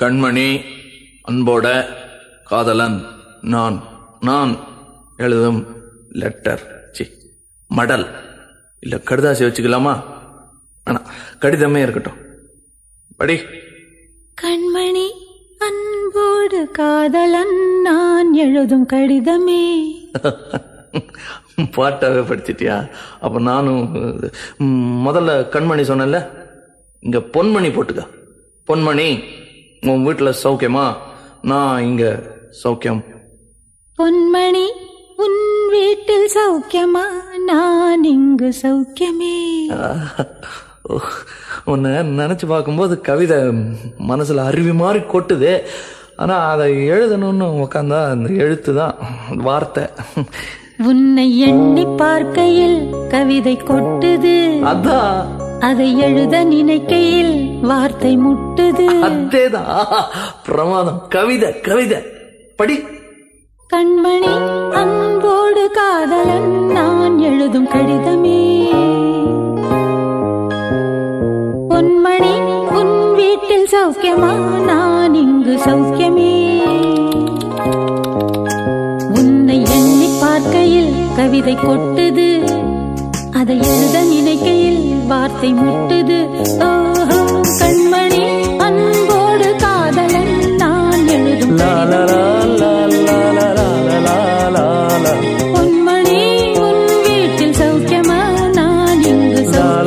கண்மணி, அன்போட காதலன் நான். நான் எழுதும் லெட்டர், மடல் இல்ல கடுதாசி வச்சுக்கலாமா? ஆனா கடிதமே இருக்கட்டும். படி. கண்மணி, அன்போடு காதலன் நான் எழுதும் கடிதமே. பாட்டாவே படிச்சிட்டியா? அப்ப நானும் முதல்ல கண்மணி சொன்னல, இங்க பொன்மணி போட்டுக்க. பொன்மணி, உன் வீட்டுல சௌக்கியமா? நான் இங்க சௌக்கியம். பொன்மணி, உன் வீட்டில் சௌக்கியமா? நான் இங்கு சௌக்கியமே. உன்னை நினைச்சு பார்க்கும்போது கவிதை மனசுல அருவி மாதிரி கொட்டுது. ஆனா அதை எழுதணும்னு உக்காந்தா அந்த எழுத்து தான் வார்த்தை. உன்னை எண்ணி பார்க்கையில் கவிதை கொட்டுது, அதான். அதை எழுத நினைக்கையில் வார்த்தை முட்டுது. அதேதான், பிரமாதம். கவிதை கவிதை படி. கண்மணி, அன்போடு காதலன் நான் எழுதும் கடிதமே. பொன்மணி, உன் வீட்டில் சௌக்கியமா? நான் இங்கு சௌக்கியமே. உன்னை எண்ணி பார்க்கையில் கவிதை கொட்டுது, அதை எழுத நினைக்கையில் வார்த்தை முட்டுது. ஓஹோ, கண்மணி, அன்போடு காதலன் நான் எழுதும் பொன்மணி, உன் வீட்டில் சௌக்கியமா? நான் இங்கு சௌக்கியமா.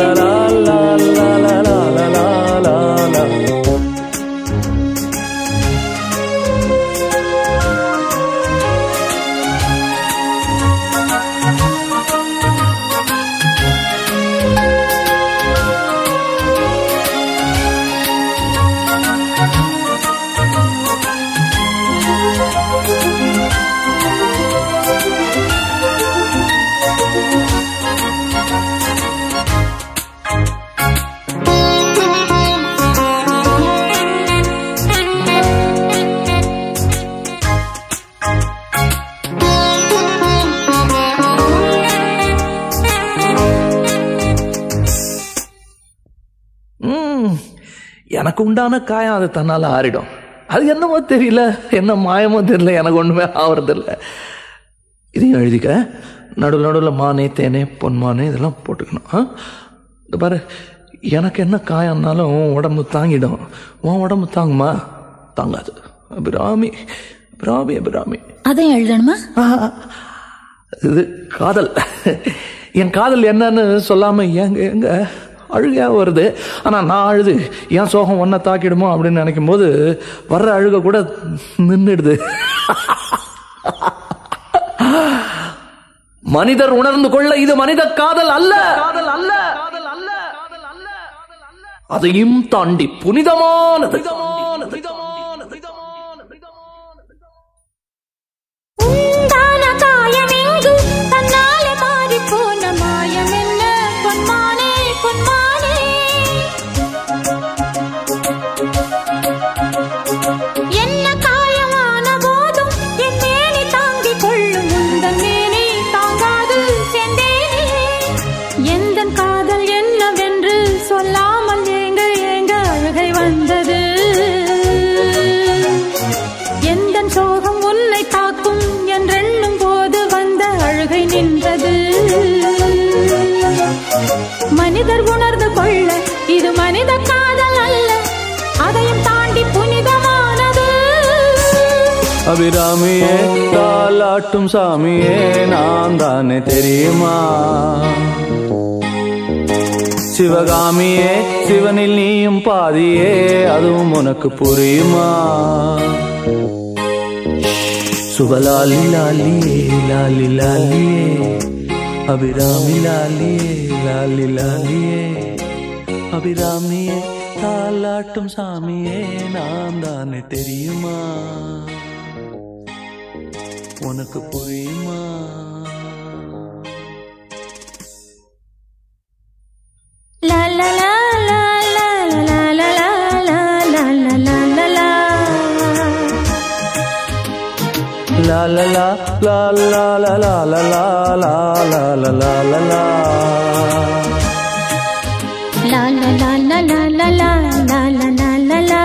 எனக்கு உண்டான காயம் அது தன்னால ஆறிடும். அது என்னமோ தெரியல, என்ன மாயமோ தெரியல, எனக்கு ஒண்ணுமே ஆவறதில்ல. இதையும் எழுதிக்க. நடுவில் நடுவில் மானே, தேனே, பொன்மானே இதெல்லாம் போட்டுக்கணும். பாரு, எனக்கு என்ன காயம்னாலும் உடம்பு தாங்கிடும். உன் உடம்பு தாங்குமா? தாங்காது. அபிராமி அபிராமி அபிராமி. அதையும் எழுதணுமா? இது காதல். என் காதல் என்னன்னு சொல்லாம எங்க எங்க அழுகையா வருது. ஆனா நான் அழுது என் சோகம் ஒன்ன தாக்கிடுமோ அப்படின்னு நினைக்கும் போது வர்ற அழுக கூட நின்றுடுது. மனிதர் உணர்ந்து கொள்ள இது மனித காதல் அல்ல, காதல் அல்ல, அதையும் தாண்டி புனிதமானது. மனிதர் உணர்ந்து கொள்ள இது மனித காதல் அல்ல, அதையும் தாண்டி புனிதமானது. அபிராமியே, தாலாட்டும் சாமியே, நான் தானே தெரியுமா? சிவகாமியே, சிவனில் நீயும் பாதியே, அதுவும் உனக்கு புரியுமா? சுபலாலி லாலியே, லாலி லாலியே, அபிராமி லாலியே, லாலி லாலியே, அபிராமியே, தாலாட்டும் சாமியே, நான் தானே தெரியுமா? உனக்கு புரியுமா? லா லா லா லா லா லா லா லா லா லா லா லா லா. La la la la la la la la la la la la la la la. La la la la la la la la la la la la.